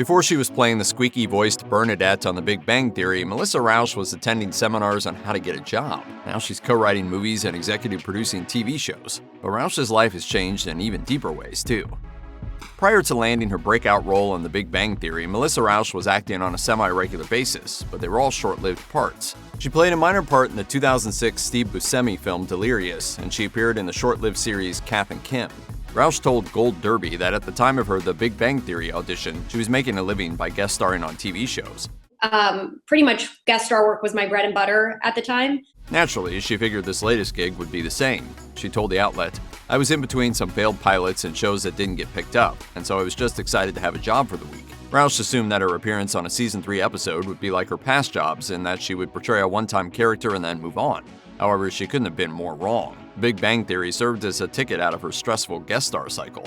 Before she was playing the squeaky-voiced Bernadette on The Big Bang Theory, Melissa Rauch was attending seminars on how to get a job. Now she's co-writing movies and executive producing TV shows. But Rauch's life has changed in even deeper ways, too. Prior to landing her breakout role in The Big Bang Theory, Melissa Rauch was acting on a semi-regular basis, but they were all short-lived parts. She played a minor part in the 2006 Steve Buscemi film Delirious, and she appeared in the short-lived series Kath and Kim. Rauch told Gold Derby that at the time of her The Big Bang Theory audition, she was making a living by guest starring on TV shows. Pretty much guest star work was my bread and butter at the time. Naturally, she figured this latest gig would be the same. She told the outlet, "I was in between some failed pilots and shows that didn't get picked up, and so I was just excited to have a job for the week." Rauch assumed that her appearance on a Season 3 episode would be like her past jobs in that she would portray a one-time character and then move on. However, she couldn't have been more wrong. Big Bang Theory served as a ticket out of her stressful guest star cycle.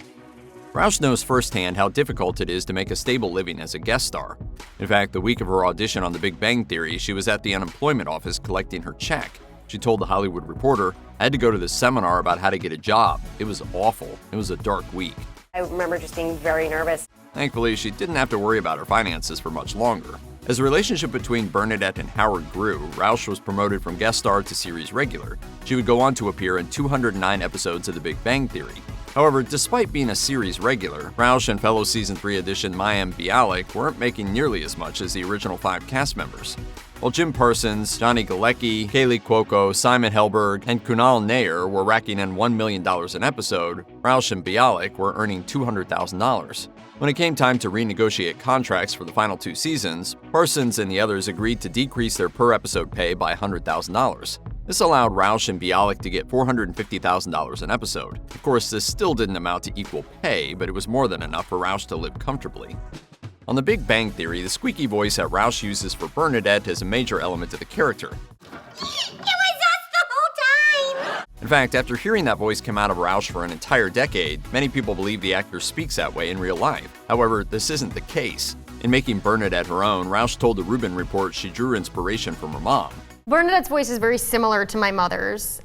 Rauch knows firsthand how difficult it is to make a stable living as a guest star. In fact, the week of her audition on The Big Bang Theory, she was at the unemployment office collecting her check. She told The Hollywood Reporter, "I had to go to this seminar about how to get a job. It was awful. It was a dark week." I remember just being very nervous. Thankfully, she didn't have to worry about her finances for much longer. As the relationship between Bernadette and Howard grew, Rauch was promoted from guest star to series regular. She would go on to appear in 209 episodes of The Big Bang Theory. However, despite being a series regular, Rauch and fellow Season 3 addition Mayim Bialik weren't making nearly as much as the original 5 cast members. While Jim Parsons, Johnny Galecki, Kaylee Cuoco, Simon Helberg, and Kunal Nair were racking in $1 million an episode, Rauch and Bialik were earning $200,000. When it came time to renegotiate contracts for the final 2 seasons, Parsons and the others agreed to decrease their per-episode pay by $100,000. This allowed Rauch and Bialik to get $450,000 an episode. Of course, this still didn't amount to equal pay, but it was more than enough for Rauch to live comfortably. On The Big Bang Theory, the squeaky voice that Rauch uses for Bernadette is a major element of the character. In fact, after hearing that voice come out of Rauch for an entire decade, many people believe the actor speaks that way in real life. However, this isn't the case. In making Bernadette her own, Rauch told the Rubin Report she drew inspiration from her mom. Bernadette's voice is very similar to my mother's,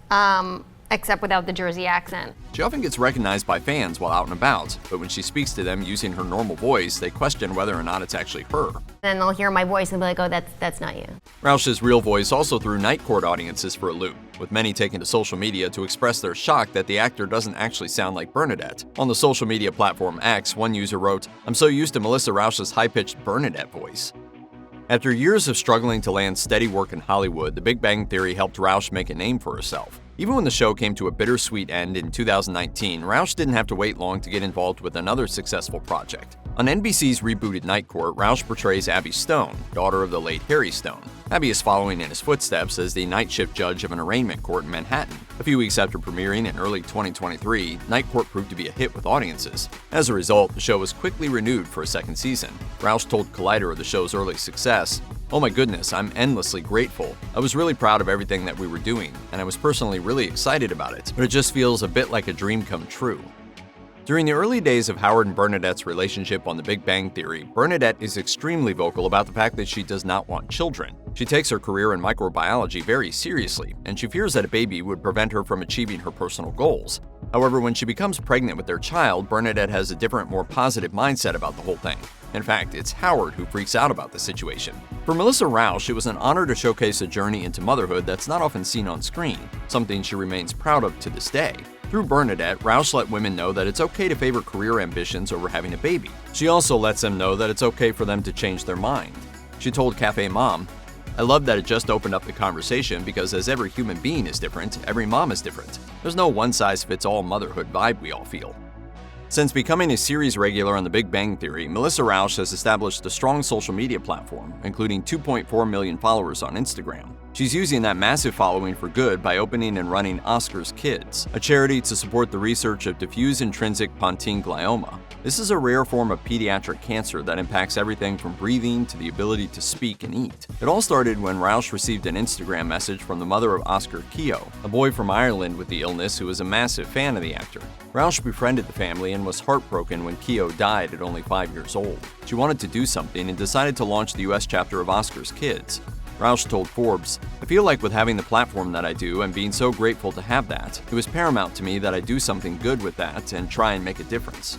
except without the Jersey accent. She often gets recognized by fans while out and about, but when she speaks to them using her normal voice, they question whether or not it's actually her. Then they'll hear my voice and be like, oh, that's not you. Rauch's real voice also threw night court audiences for a loop, with many taking to social media to express their shock that the actor doesn't actually sound like Bernadette. On the social media platform X, one user wrote, "I'm so used to Melissa Rauch's high-pitched Bernadette voice." After years of struggling to land steady work in Hollywood, The Big Bang Theory helped Rauch make a name for herself. Even when the show came to a bittersweet end in 2019, Rauch didn't have to wait long to get involved with another successful project. On NBC's rebooted Night Court, Rauch portrays Abby Stone, daughter of the late Harry Stone. Abby is following in his footsteps as the night shift judge of an arraignment court in Manhattan. A few weeks after premiering in early 2023, Night Court proved to be a hit with audiences. As a result, the show was quickly renewed for a second season. Rauch told Collider of the show's early success, "Oh my goodness, I'm endlessly grateful. I was really proud of everything that we were doing, and I was personally really excited about it, but it just feels a bit like a dream come true." During the early days of Howard and Bernadette's relationship on The Big Bang Theory, Bernadette is extremely vocal about the fact that she does not want children. She takes her career in microbiology very seriously, and she fears that a baby would prevent her from achieving her personal goals. However, when she becomes pregnant with their child, Bernadette has a different, more positive mindset about the whole thing. In fact, it's Howard who freaks out about the situation. For Melissa Rauch, it was an honor to showcase a journey into motherhood that's not often seen on screen, something she remains proud of to this day. Through Bernadette, Rauch let women know that it's okay to favor career ambitions over having a baby. She also lets them know that it's okay for them to change their mind. She told Cafe Mom, "I love that it just opened up the conversation because as every human being is different, every mom is different. There's no one-size-fits-all motherhood vibe we all feel." Since becoming a series regular on The Big Bang Theory, Melissa Rauch has established a strong social media platform, including 2.4 million followers on Instagram. She's using that massive following for good by opening and running Oscar's Kids, a charity to support the research of diffuse intrinsic pontine glioma. This is a rare form of pediatric cancer that impacts everything from breathing to the ability to speak and eat. It all started when Rauch received an Instagram message from the mother of Oscar Keogh, a boy from Ireland with the illness who was a massive fan of the actor. Rauch befriended the family and was heartbroken when Keogh died at only 5 years old. She wanted to do something and decided to launch the US chapter of Oscar's Kids. Rauch told Forbes, "I feel like with having the platform that I do and being so grateful to have that, it was paramount to me that I do something good with that and try and make a difference."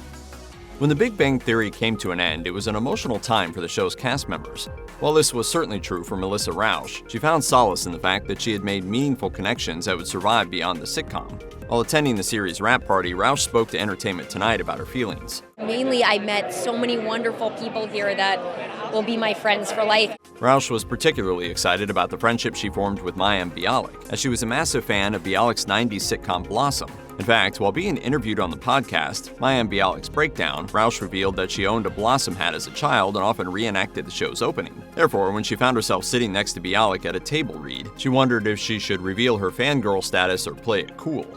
When The Big Bang Theory came to an end, it was an emotional time for the show's cast members. While this was certainly true for Melissa Rauch, she found solace in the fact that she had made meaningful connections that would survive beyond the sitcom. While attending the series' wrap party, Rauch spoke to Entertainment Tonight about her feelings. Mainly, I met so many wonderful people here that will be my friends for life. Rauch was particularly excited about the friendship she formed with Mayim Bialik, as she was a massive fan of Bialik's 90s sitcom Blossom. In fact, while being interviewed on the podcast, Mayim Bialik's Breakdown, Rauch revealed that she owned a Blossom hat as a child and often reenacted the show's opening. Therefore, when she found herself sitting next to Bialik at a table read, she wondered if she should reveal her fangirl status or play it cool.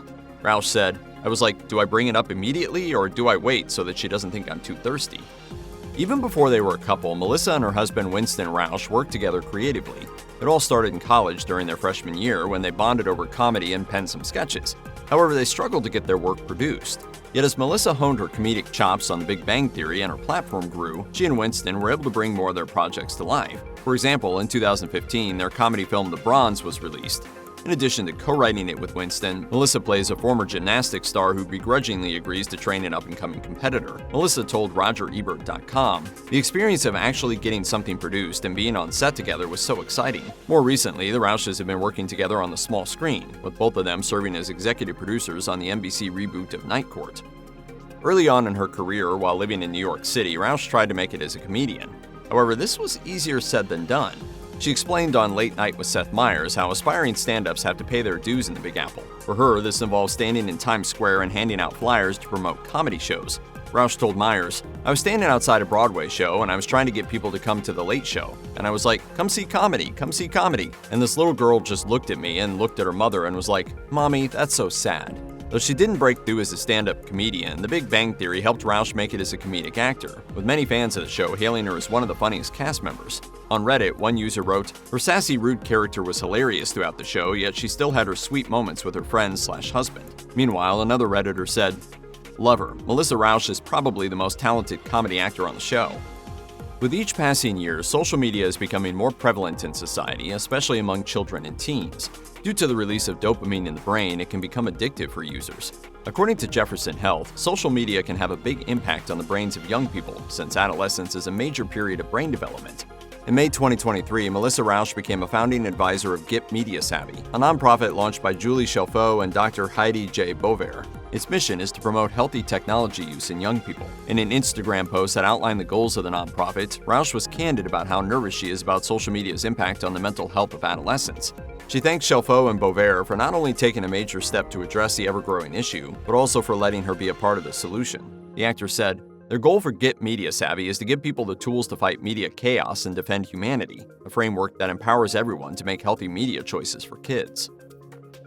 Rauch said, "I was like, do I bring it up immediately or do I wait so that she doesn't think I'm too thirsty?" Even before they were a couple, Melissa and her husband Winston Rauch worked together creatively. It all started in college during their freshman year when they bonded over comedy and penned some sketches. However, they struggled to get their work produced. Yet as Melissa honed her comedic chops on The Big Bang Theory and her platform grew, she and Winston were able to bring more of their projects to life. For example, in 2015, their comedy film The Bronze was released. In addition to co-writing it with Winston, Melissa plays a former gymnastics star who begrudgingly agrees to train an up-and-coming competitor. Melissa told RogerEbert.com, "The experience of actually getting something produced and being on set together was so exciting. More recently, the Rauches have been working together on the small screen, with both of them serving as executive producers on the NBC reboot of Night Court." Early on in her career, while living in New York City, Rauch tried to make it as a comedian. However, this was easier said than done. She explained on Late Night with Seth Meyers how aspiring stand-ups have to pay their dues in the Big Apple. For her, this involves standing in Times Square and handing out flyers to promote comedy shows. Rauch told Meyers, "I was standing outside a Broadway show and I was trying to get people to come to the Late Show. And I was like, come see comedy, come see comedy." And this little girl just looked at me and looked at her mother and was like, "Mommy, that's so sad." Though she didn't break through as a stand-up comedian, The Big Bang Theory helped Rauch make it as a comedic actor, with many fans of the show hailing her as one of the funniest cast members. On Reddit, one user wrote, "Her sassy, rude character was hilarious throughout the show, yet she still had her sweet moments with her friends/husband." Meanwhile, another Redditor said, "Love her. Melissa Rauch is probably the most talented comedy actor on the show." With each passing year, social media is becoming more prevalent in society, especially among children and teens. Due to the release of dopamine in the brain, it can become addictive for users. According to Jefferson Health, social media can have a big impact on the brains of young people, since adolescence is a major period of brain development. In May 2023, Melissa Rauch became a founding advisor of Get Media Savvy, a nonprofit launched by Julie Shelfo and Dr. Heidi J. Bovair. Its mission is to promote healthy technology use in young people. In an Instagram post that outlined the goals of the nonprofit, Rauch was candid about how nervous she is about social media's impact on the mental health of adolescents. She thanked Shelfo and Bovair for not only taking a major step to address the ever-growing issue, but also for letting her be a part of the solution. The actor said, "Their goal for Get Media Savvy is to give people the tools to fight media chaos and defend humanity, a framework that empowers everyone to make healthy media choices for kids."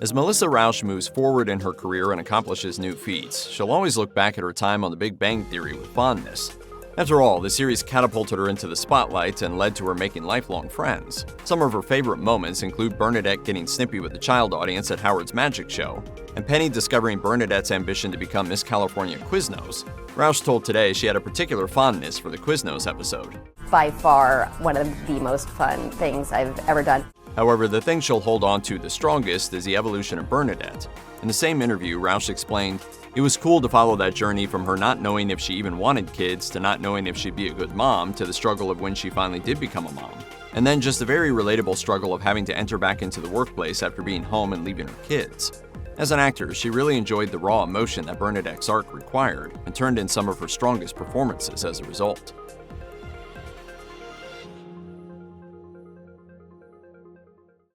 As Melissa Rauch moves forward in her career and accomplishes new feats, she'll always look back at her time on The Big Bang Theory with fondness. After all, the series catapulted her into the spotlight and led to her making lifelong friends. Some of her favorite moments include Bernadette getting snippy with the child audience at Howard's Magic Show, and Penny discovering Bernadette's ambition to become Miss California Quiznos. Rauch told Today she had a particular fondness for the Quiznos episode. By far, one of the most fun things I've ever done. However, the thing she'll hold on to the strongest is the evolution of Bernadette. In the same interview, Rauch explained, "It was cool to follow that journey from her not knowing if she even wanted kids to not knowing if she'd be a good mom to the struggle of when she finally did become a mom. And then just the very relatable struggle of having to enter back into the workplace after being home and leaving her kids." As an actor, she really enjoyed the raw emotion that Bernadette's arc required and turned in some of her strongest performances as a result.